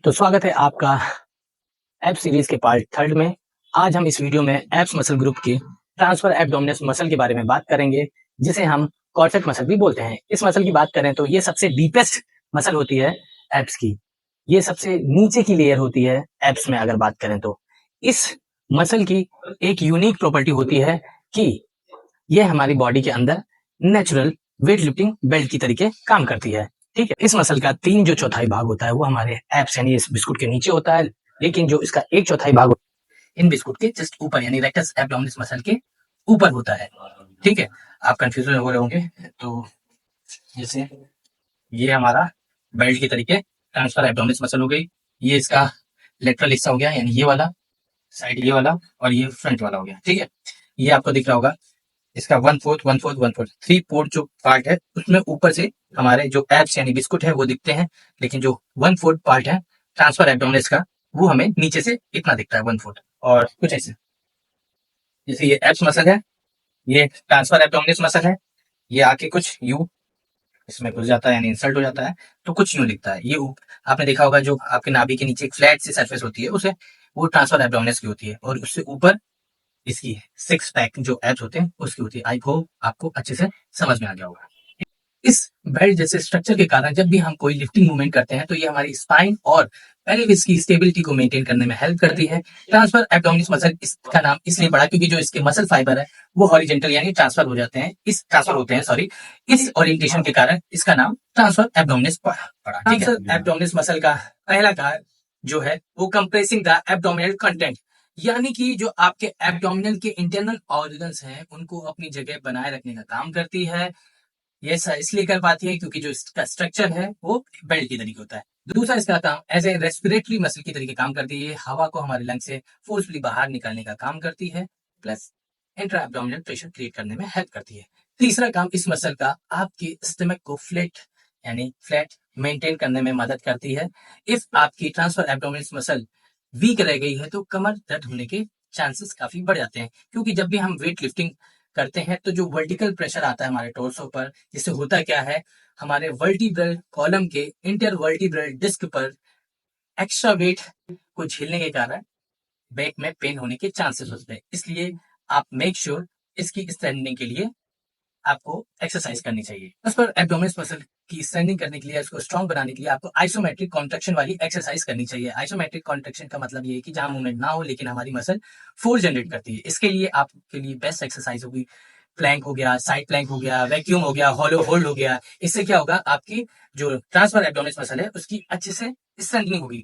तो स्वागत है आपका एब सीरीज के पार्ट थर्ड में। आज हम इस वीडियो में एब्स मसल ग्रुप की ट्रांसफर एब्डोमिनस मसल के बारे में बात करेंगे, जिसे हम कॉर्सेट मसल भी बोलते हैं। इस मसल की बात करें तो ये सबसे डीपेस्ट मसल होती है एब्स की। ये सबसे नीचे की लेयर होती है एब्स में। अगर बात करें तो इस मसल की एक यूनिक प्रॉपर्टी होती है कि ये हमारी बॉडी के अंदर नेचुरल वेट लिफ्टिंग बेल्ट की तरीके काम करती है। ठीक है, इस मसल का 3/4 भाग होता है वो हमारे एब्स यानी इस बिस्कुट के नीचे होता है, लेकिन जो इसका 1/4 भाग होता है इन बिस्कुट के जस्ट ऊपर यानी रेक्टस एब्डोमिनस मसल के ऊपर होता है। ठीक है, आप कंफ्यूज हो रहे होंगे। तो जैसे ये हमारा बेल्ट की तरीके ट्रांसफर एब्डोमिनस मसल हो गई, ये इसका लेटरल हिस्सा हो गया यानी ये वाला साइड, ये वाला, और ये फ्रंट वाला हो गया। ठीक है, ये आपको दिख रहा होगा इसका 1/4 1/4 1/4 3/4 जो पार्ट है उसमें ऊपर से हमारे जो एब्स यानी बिस्कुट है वो दिखते हैं, लेकिन जो 1/4 पार्ट है ट्रांसफर एब्डोमिनस का वो हमें नीचे से इतना दिखता है 1/4। और कुछ ऐसे जैसे ये एब्स मसल है, ये ट्रांसफर एब्डोमिनस मसल है, ये आके कुछ यू इसमें घुस जाता है यानी इंसल्ट हो जाता है, तो कुछ यूं दिखता है। ये आपने देखा होगा जो आपके नाभि के नीचे एक फ्लैट सी सरफेस होती है उसे वो ट्रांसफर एब्डोमिनस की होती है, और उससे ऊपर इसकी सिक्स पैक जो एब्स होते हैं उसकी होती है। आई होप आपको अच्छे से समझ में आ गया होगा। इस बेल्ट जैसे स्ट्रक्चर के कारण जब भी हम कोई लिफ्टिंग मूवमेंट करते हैं तो ये हमारी स्पाइन और पेल्विस की स्टेबिलिटी को मेंटेन करने में हेल्प करती है। ट्रांसफर एब्डोमिनस मसल इसका नाम इसलिए पड़ा क्योंकि जो इसके मसल फाइबर है वो हॉरिजेंटल यानी ट्रांसफर हो जाते हैं, इस ट्रांसफर होते हैं सॉरी, इस ओरिएंटेशन के कारण इसका नाम ट्रांसफर एब्डोमिनस पड़ा। ट्रांसफर एब्डोमिनस मसल का पहला कार्य जो है वो कंप्रेसिंग द एब्डोमिनल कंटेंट, यानी कि जो आपके एब्डोमिनल के इंटरनल ऑर्गन्स हैं उनको अपनी जगह बनाए रखने का काम करती है। ये इसलिए कर पाती है क्योंकि जो इसका स्ट्रक्चर है वो बेल्ट की तरीके होता है। दूसरा इसका काम एज ए रेस्पिरेटरी मसल की तरीके काम करती है, ये हवा को हमारे लंग से फोर्सफुली बाहर निकालने का काम करती है, plus intra abdominal pressure create करने में हेल्प करती है। तीसरा काम इस मसल का आपके स्टमक को फ्लैट यानी फ्लैट मेंटेन करने में मदद करती है। इफ आपकी ट्रांसफर एब्डोमिनल मसल वीक रह गई है तो कमर दर्द होने के चांसेस काफी बढ़ जाते हैं, क्योंकि जब भी हम वेट लिफ्टिंग करते हैं तो जो वर्टिकल प्रेशर आता है हमारे टोर्सो पर, जिससे होता क्या है हमारे वर्टिब्रल कॉलम के इंटरवर्टिब्रल डिस्क पर एक्स्ट्रा वेट को झेलने के कारण बैक में पेन होने के चांसेस होते हैं। इसलिए आप मेक श्योर इसकी स्ट्रेंथनिंग के लिए आपको एक्सरसाइज करनी चाहिए। उस पर एब्डोमिनस मसल की स्ट्रेंथनिंग करने के लिए, उसको स्ट्रॉन्ग बनाने के लिए आपको आइसोमेट्रिक कॉन्ट्रैक्शन वाली एक्सरसाइज करनी चाहिए। आइसोमेट्रिक कॉन्ट्रैक्शन का मतलब ये है कि जहां मूवमेंट ना हो लेकिन हमारी मसल फोर्स जनरेट करती है। इसके लिए आपके लिए बेस्ट एक्सरसाइज होगी प्लैंक हो गया, साइड प्लैंक हो गया, वैक्यूम हो गया, हॉलो होल्ड हो गया। इससे क्या होगा आपकी जो ट्रांसफर एब्डोमिनस मसल है उसकी अच्छे से स्ट्रेंथनिंग होगी।